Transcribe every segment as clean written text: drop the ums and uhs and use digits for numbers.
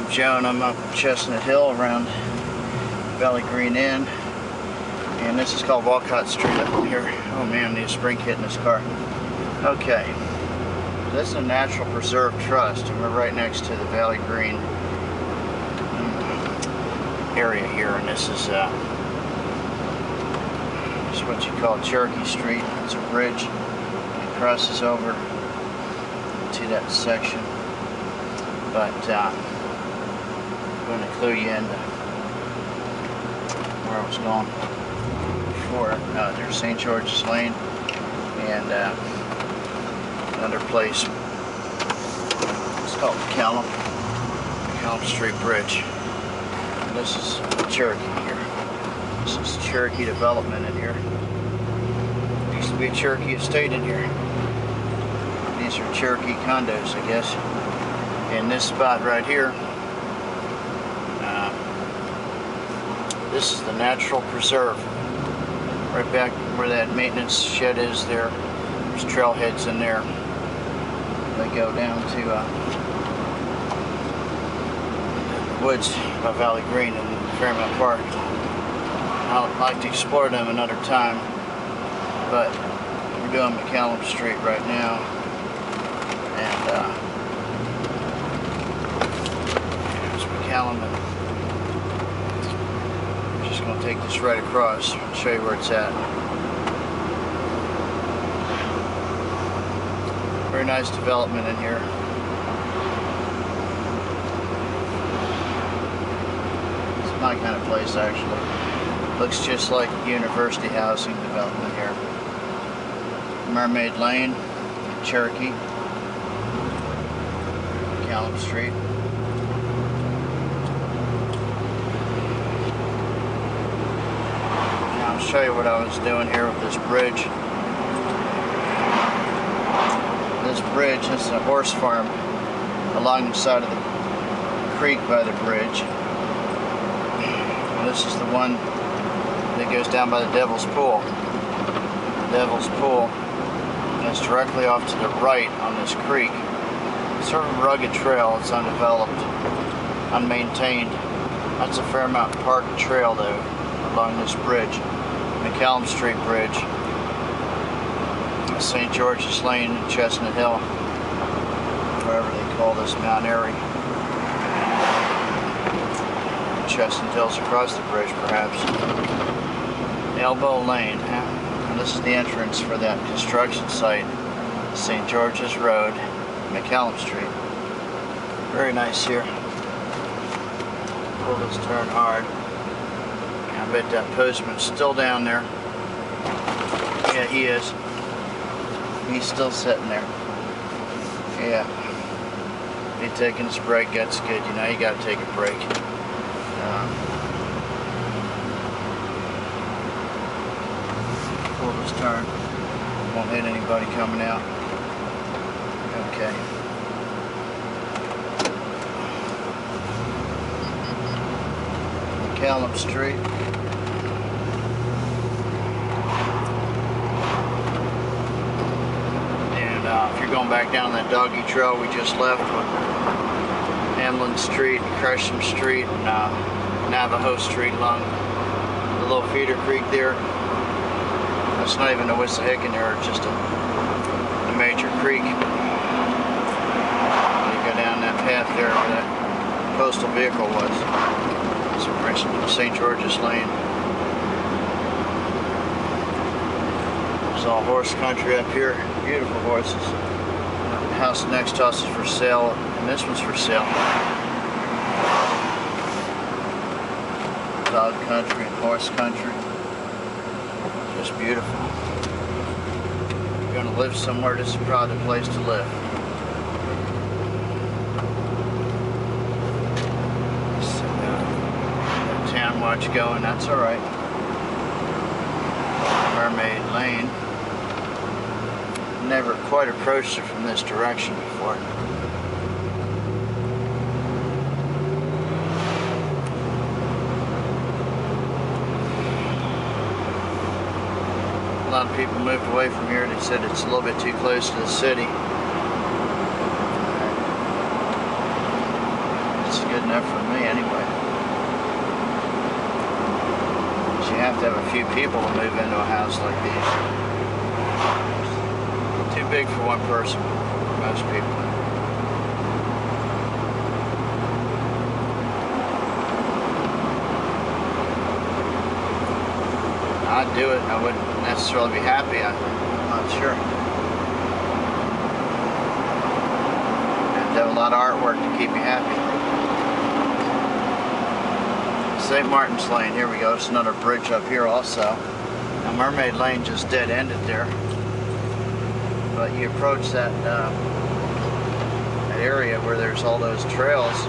name's Joe and I'm up Chestnut Hill around Valley Green Inn. And this is called Wolcott Street up here. Oh man, I need a spring kit in this car. Okay. This is a natural preserve trust and we're right next to the Valley Green area here, and this is what you call Cherokee Street. It's a bridge. It crosses over to that section. But I'm going to clue you into where I was going before. There's St. George's Lane and another place. It's called McCallum Street Bridge. And this is Cherokee here. This is Cherokee development in here. There used to be a Cherokee estate in here. These are Cherokee condos, I guess. In this spot right here, this is the natural preserve. Right back where that maintenance shed is there, there's trailheads in there. They go down to the woods by Valley Green and Fairmount Park. I'd like to explore them another time, but we're doing McCallum Street right now, and there's McCallum, and we're just going to take this right across and show you where it's at. Very nice development in here. It's my kind of place, actually. Looks just like university housing development here. Mermaid Lane, Cherokee, McCallum Street. Now I'll show you what I was doing here with this bridge. This bridge is a horse farm along the side of the creek by the bridge. And this is the one that goes down by the Devil's Pool. The Devil's Pool is directly off to the right on this creek. It's sort of a rugged trail. It's undeveloped, unmaintained. That's a Fairmount Park trail though, along this bridge, McCallum Street Bridge. St. George's Lane and Chestnut Hill, wherever they call this Mount Airy. Chestnut Hill's across the bridge, perhaps. Elbow Lane, and this is the entrance for that construction site, St. George's Road, McCallum Street. Very nice here. Pull this turn hard. I bet that postman's still down there. Yeah, he is. He's still sitting there. Yeah. He's taking his break. That's good. You know, you got to take a break. Pull this turn. Won't hit anybody coming out. Okay. McCallum Street. If you're going back down that doggy trail we just left with Hamlin Street, Gresham Street, and Navajo Street along the little feeder creek there. That's not even a Wissahickon there, it's just a major creek. You go down that path there where that postal vehicle was. So St. George's Lane. It's all horse country up here. Beautiful horses. The house next to us is for sale, and this one's for sale. Dog country and horse country. Just beautiful. If you're going to live somewhere, this is probably the place to live. So, town watch going, that's alright. Mermaid Lane. Never quite approached it from this direction before. A lot of people moved away from here. They said it's a little bit too close to the city. It's a good good enough for me anyway. But you have to have a few people to move into a house like these. Too big for one person, most people. I'd do it. I wouldn't necessarily be happy. I'm not sure. You have to have a lot of artwork to keep you happy. St. Martin's Lane. Here we go. It's another bridge up here also. Now Mermaid Lane just dead-ended there. But you approach that area where there's all those trails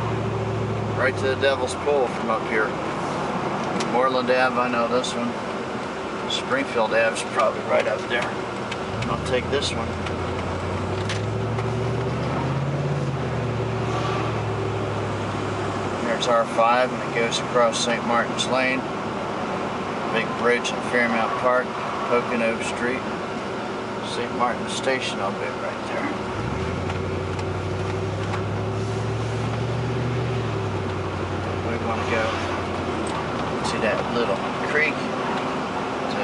right to the Devil's Pool from up here. Moreland Ave, I know this one. Springfield Ave's probably right up there. I'll take this one. There's R5 and it goes across St. Martin's Lane. Big bridge in Fairmount Park, Pocono Street. St. Martin's Station will be right there. We want to go to that little creek to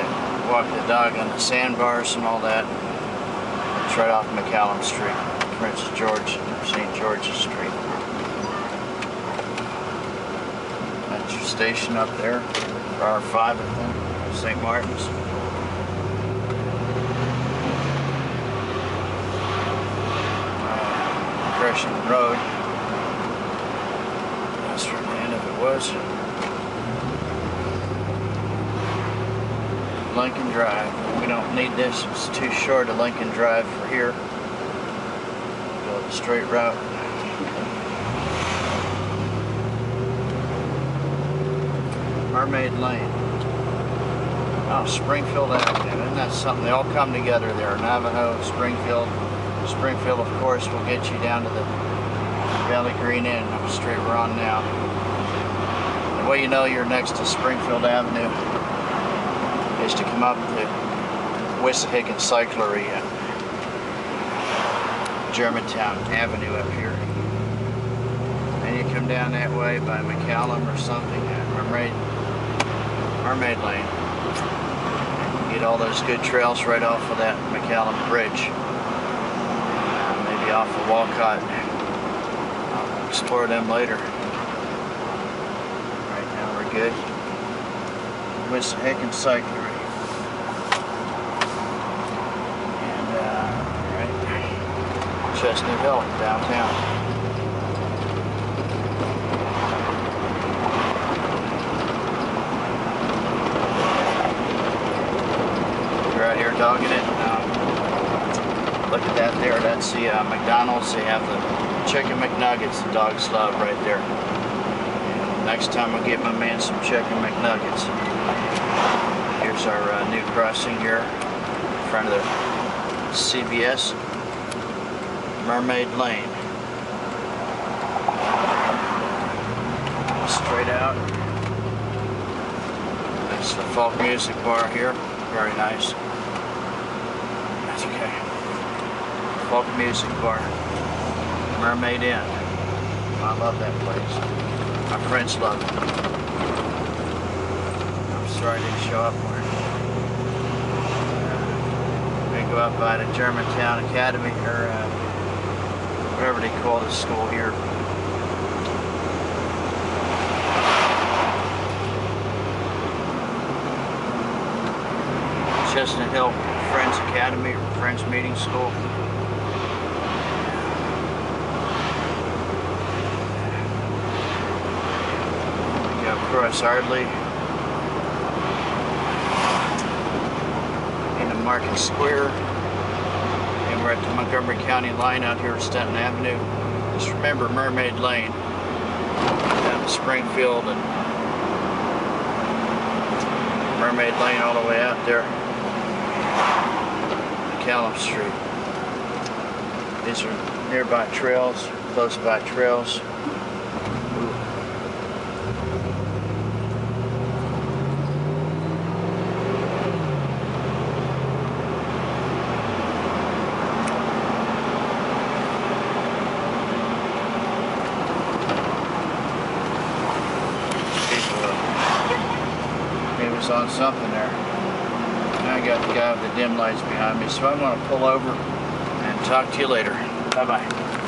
walk the dog on the sandbars and all that. It's right off McCallum Street, Prince George, St. George's Street. That's your station up there, R5 I think, St. Martin's. Gresham Road. That's where the end of it was. Lincoln Drive. We don't need this. It's too short a Lincoln Drive for here. Go the straight route. Mermaid Lane. Oh, Springfield Avenue. Isn't that something? They all come together there. Navajo, Springfield. Springfield, of course, will get you down to the Valley Green Inn, up the street we're on now. The way you know you're next to Springfield Avenue is to come up to Wissahickon Cyclery and Germantown Avenue up here. And you come down that way by McCallum or something, Mermaid Lane. You get all those good trails right off of that McCallum Bridge. Maybe off of Wolcott. I'll explore them later. Right now we're good. Wissahickon Cyclery. Chestnut Hill, downtown. We're out here dogging it. Look at that there. That's the McDonald's. They have the chicken McNuggets the dogs love right there. And next time I'll get my man some chicken McNuggets. Here's our new crossing here in front of the CVS. Mermaid Lane. Straight out. That's the folk music bar here. Very nice. That's okay. Folk music bar. Mermaid Inn. I love that place. My friends love it. I'm sorry I didn't show up more. We go up by the Germantown Academy, or whatever they call this school here. Chestnut Hill Friends Academy, or Friends Meeting School. We go across Ardley into Market Square. We're at the Montgomery County line out here at Stanton Avenue. Just remember Mermaid Lane down to Springfield and Mermaid Lane all the way out there to McCallum Street. These are nearby trails, close by trails. was on something there. Now I got the guy with the dim lights behind me, so I'm going to pull over and talk to you later. Bye-bye.